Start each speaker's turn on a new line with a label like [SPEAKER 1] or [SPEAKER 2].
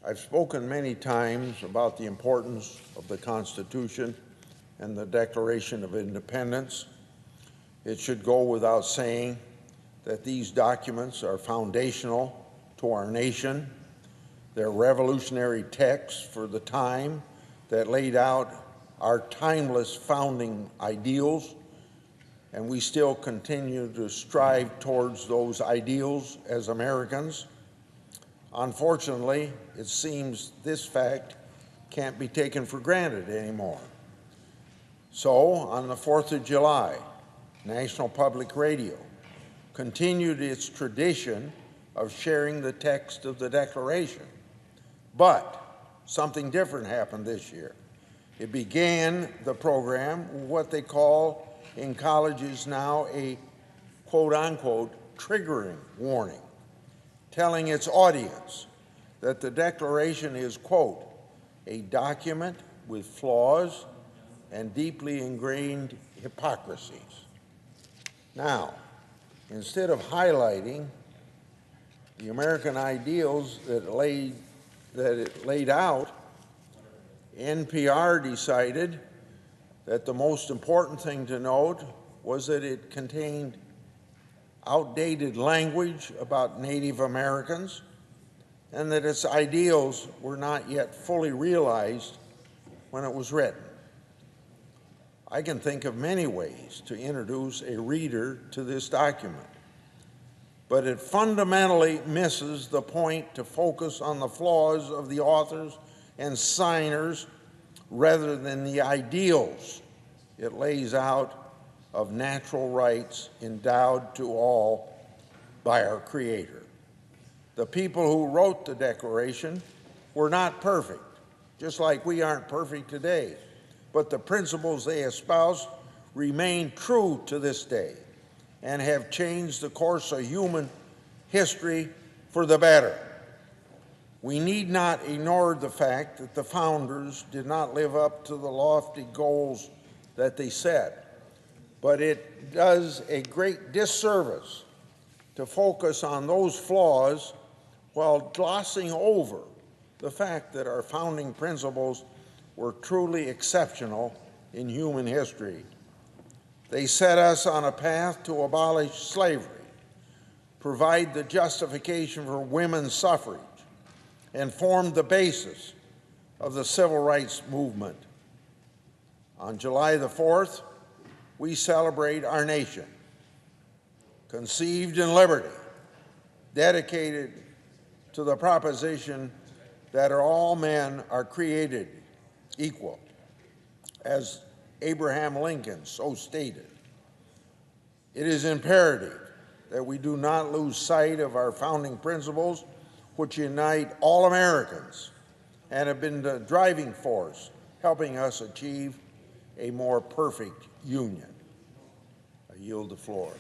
[SPEAKER 1] I've spoken many times about the importance of the Constitution and the Declaration of Independence. It should go without saying that these documents are foundational to our nation. They're revolutionary texts for the time that laid out our timeless founding ideals, and we still continue to strive towards those ideals as Americans. Unfortunately, it seems this fact can't be taken for granted anymore. So, on the 4th of July, National Public Radio continued its tradition of sharing the text of the Declaration. But something different happened this year. It began the program with what they call in colleges now a quote-unquote triggering warning, telling its audience that the Declaration is, quote, a document with flaws and deeply ingrained hypocrisies. Now, instead of highlighting the American ideals that it laid out, NPR decided that the most important thing to note was that it contained outdated language about Native Americans and that its ideals were not yet fully realized when it was written. I can think of many ways to introduce a reader to this document, but it fundamentally misses the point to focus on the flaws of the authors and signers rather than the ideals it lays out of natural rights endowed to all by our Creator. The people who wrote the Declaration were not perfect, just like we aren't perfect today, but the principles they espoused remain true to this day and have changed the course of human history for the better. We need not ignore the fact that the founders did not live up to the lofty goals that they set, but it does a great disservice to focus on those flaws while glossing over the fact that our founding principles were truly exceptional in human history. They set us on a path to abolish slavery, provide the justification for women's suffrage, and formed the basis of the civil rights movement. On July the 4th, we celebrate our nation, conceived in liberty, dedicated to the proposition that all men are created equal, as Abraham Lincoln so stated. It is imperative that we do not lose sight of our founding principles, which unite all Americans and have been the driving force helping us achieve a more perfect union. I yield the floor.